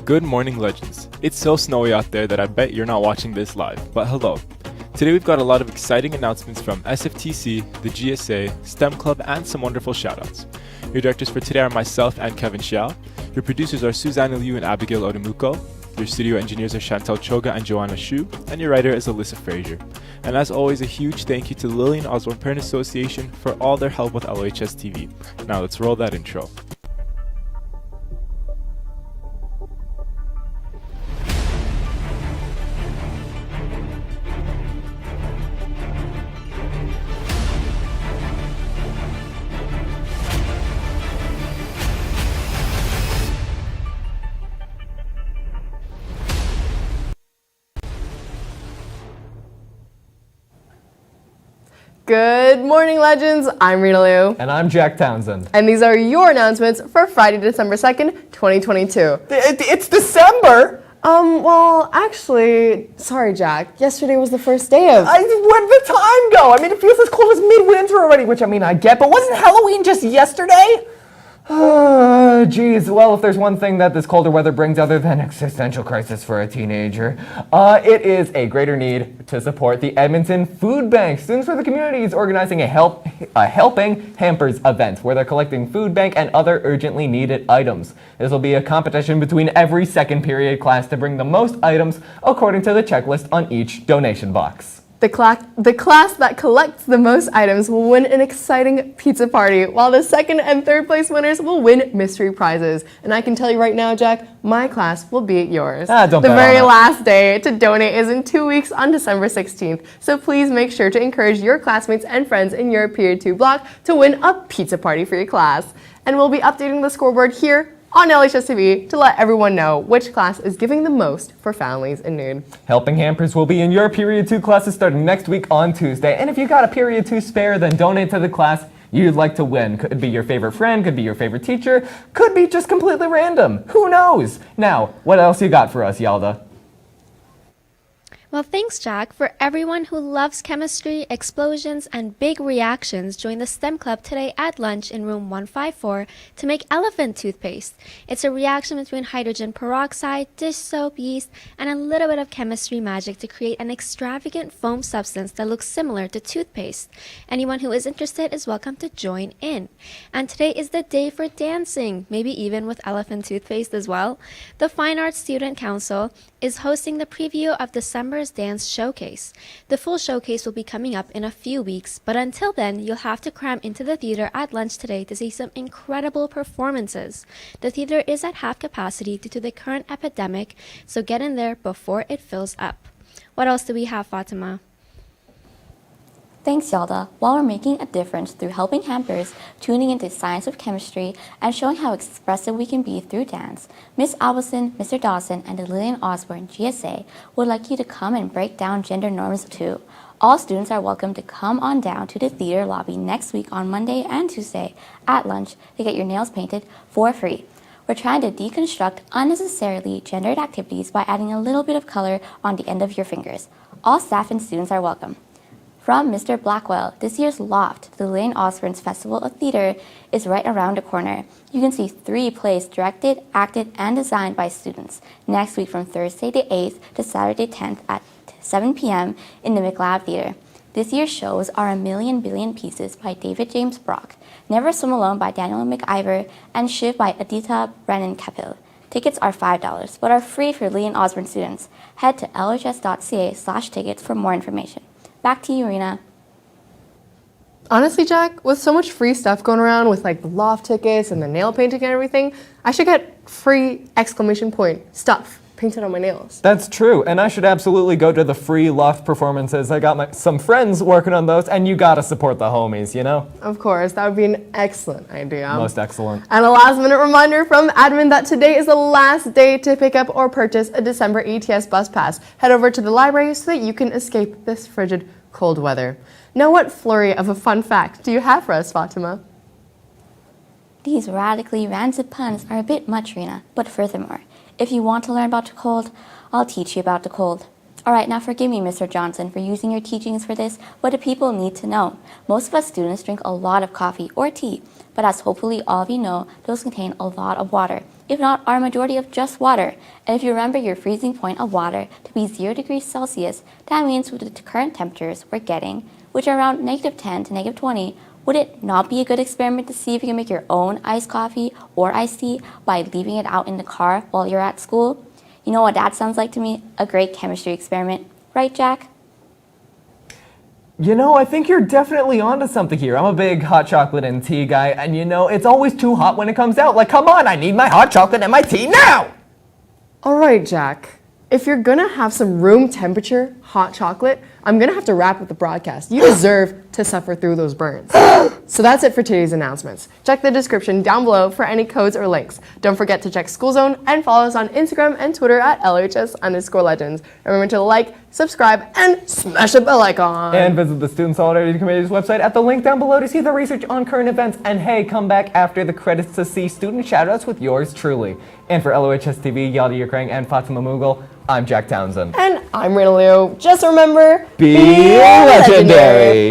Good morning, legends. It's so snowy out there that I bet you're not watching this live, but hello. Today we've got a lot of exciting announcements from SFTC, the GSA, STEM Club, and some wonderful shoutouts. Your directors for today are myself and Kevin Xiao. Your producers are Susanna Liu and Abigail Odimuko. Your studio engineers are Chantal, Choga, and Joanna, and your writer is Alyssa, Fraser. And as always, a huge thank you to the Lillian Osborne Parents Association for all their help with LOHS TV. Now let's roll that intro. Good morning, legends. I'm Rena Liu. And I'm Jack Townsend. And these are your announcements for Friday, December 2nd, 2022. It's December! Well, actually, sorry, Jack. Yesterday was the first day of... Where'd the time go? I mean, it feels as cold as midwinter already, which I get, but wasn't Halloween just yesterday? Geez, well, if there's one thing that this colder weather brings other than existential crisis for a teenager, it is a greater need to support the Edmonton Food Bank. Students for the Community is organizing a Helping Hampers event where they're collecting food bank and other urgently needed items. This will be a competition between every second period class to bring the most items according to the checklist on each donation box. The class that collects the most items will win an exciting pizza party, while the second and third place winners will win mystery prizes. And I can tell you right now, Jack, my class will beat yours. Don't the bet very on it. last day to donate is in 2 weeks on December 16th. So please make sure to encourage your classmates and friends in your Period 2 block to win a pizza party for your class. And we'll be updating the scoreboard here on LHS TV to let everyone know which class is giving the most for families in need. Helping Hampers will be in your Period 2 classes starting next week on Tuesday. And if you got a Period 2 spare, then donate to the class you'd like to win. Could be your favorite friend, could be your favorite teacher, could be just completely random. Who knows? Now, what else you got for us, YALDA? Well, thanks, Jack. For everyone who loves chemistry, explosions, and big reactions, join the STEM Club today at lunch in room 154 to make elephant toothpaste. It's a reaction between hydrogen peroxide, dish soap, yeast, and a little bit of chemistry magic to create an extravagant foam substance that looks similar to toothpaste. Anyone who is interested is welcome to join in. And today is the day for dancing, maybe even with elephant toothpaste as well. The Fine Arts Student Council is hosting the preview of December's Dance Showcase. The full showcase will be coming up in a few weeks, but until then, you'll have to cram into the theater at lunch today to see some incredible performances. The theater is at half capacity due to the current epidemic, so get in there before it fills up. What else do we have, Fatima? Thanks, YALDA. While we're making a difference through helping hampers, tuning into science of chemistry, and showing how expressive we can be through dance, Miss Albison, Mr. Dawson, and the Lillian Osborne GSA would like you to come and break down gender norms too. All students are welcome to come on down to the theater lobby next week on Monday and Tuesday at lunch to get your nails painted for free. We're trying to deconstruct unnecessarily gendered activities by adding a little bit of color on the end of your fingers. All staff and students are welcome. From Mr. Blackwell, this year's Loft, the Lillian Osborne's Festival of Theater, is right around the corner. You can see 3 plays directed, acted, and designed by students next week from Thursday the 8th to Saturday 10th at 7 p.m. in the McLeod Theater. This year's shows are A Million Billion Pieces by David James Brock, Never Swim Alone by Daniel McIver, and Shiv by Aditya Brennan Kapil. Tickets are $5, but are free for Lillian Osborne students. Head to lohs.ca/tickets for more information. Back to you, Rena. Honestly, Jack, with so much free stuff going around with like the loft tickets and the nail painting and everything, I should get free ! Stuff painted on my nails. That's true, and I should absolutely go to the free Loft performances. I got some friends working on those, and you gotta support the homies, you know? Of course, that would be an excellent idea. Most excellent. And a last minute reminder from admin that today is the last day to pick up or purchase a December ETS bus pass. Head over to the library so that you can escape this frigid cold weather. Now, what flurry of a fun fact do you have for us, Fatima? These radically rancid puns are a bit much, Rena, but furthermore, if you want to learn about the cold, I'll teach you about the cold. Alright, now forgive me, Mr. Johnson, for using your teachings for this, but the people need to know. Most of us students drink a lot of coffee or tea, but as hopefully all of you know, those contain a lot of water. if not our majority of just water. And if you remember your freezing point of water to be 0 degrees Celsius, that means with the current temperatures we're getting, which are around -10 to -20, would it not be a good experiment to see if you can make your own iced coffee or iced tea by leaving it out in the car while you're at school? You know what that sounds like to me? A great chemistry experiment. Right, Jack? You know, I think you're definitely onto something here. I'm a big hot chocolate and tea guy, and you know, it's always too hot when it comes out. Like, come on, I need my hot chocolate and my tea now! All right, Jack. If you're gonna have some room temperature hot chocolate, I'm gonna have to wrap up the broadcast. You deserve to suffer through those burns. So that's it for today's announcements. Check the description down below for any codes or links. Don't forget to check School Zone and follow us on Instagram and Twitter at LOHS_legends. Remember to like, subscribe, and smash the bell icon. And visit the Student Solidarity Committee's website at the link down below to see the research on current events. And hey, come back after the credits to see student shoutouts with yours truly. And for LOHS TV, YALDA Ukraine, and Fatima Mughal, I'm Jack Townsend. And I'm Rena Liu. Just remember, Be legendary!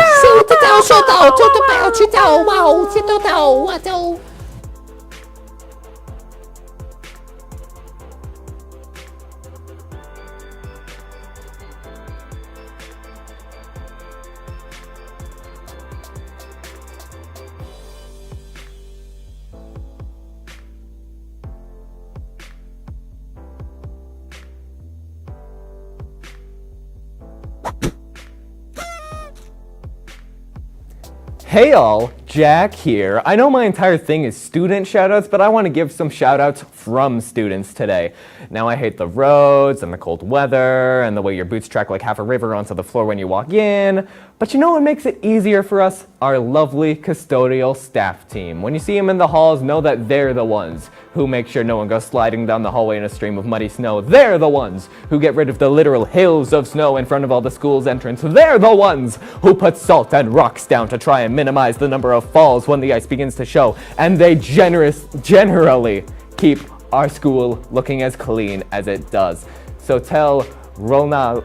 Hey all, Jack here. I know my entire thing is student shoutouts, but I want to give some shoutouts from students today. Now I hate the roads and the cold weather and the way your boots track like half a river onto the floor when you walk in. But you know what makes it easier for us? Our lovely custodial staff team. When you see them in the halls, know that they're the ones who make sure no one goes sliding down the hallway in a stream of muddy snow. They're the ones who get rid of the literal hills of snow in front of all the school's entrance. They're the ones who put salt and rocks down to try and minimize the number of falls when the ice begins to show. And they generally keep our school looking as clean as it does. So tell Rolando,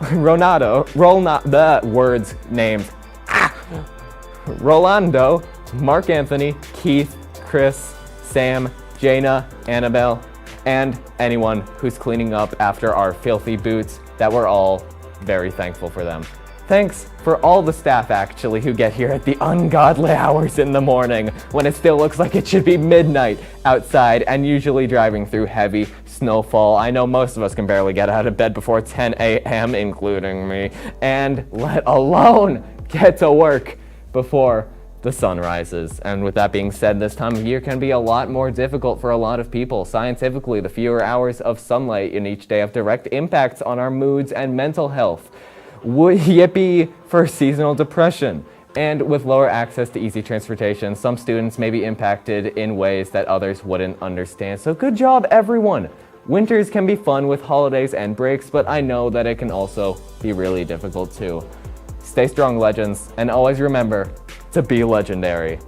Mark Anthony, Keith, Chris, Sam, Jaina, Annabelle, and anyone who's cleaning up after our filthy boots that we're all very thankful for them. Thanks for all the staff actually who get here at the ungodly hours in the morning when it still looks like it should be midnight outside and usually driving through heavy snowfall. I know most of us can barely get out of bed before 10 a.m., including me, and let alone get to work before the sun rises. And with that being said, this time of year can be a lot more difficult for a lot of people. Scientifically, the fewer hours of sunlight in each day have direct impacts on our moods and mental health. Yippee for seasonal depression. And with lower access to easy transportation, some students may be impacted in ways that others wouldn't understand. So good job, everyone. Winters can be fun with holidays and breaks, but I know that it can also be really difficult too. Stay strong, legends, and always remember to be legendary.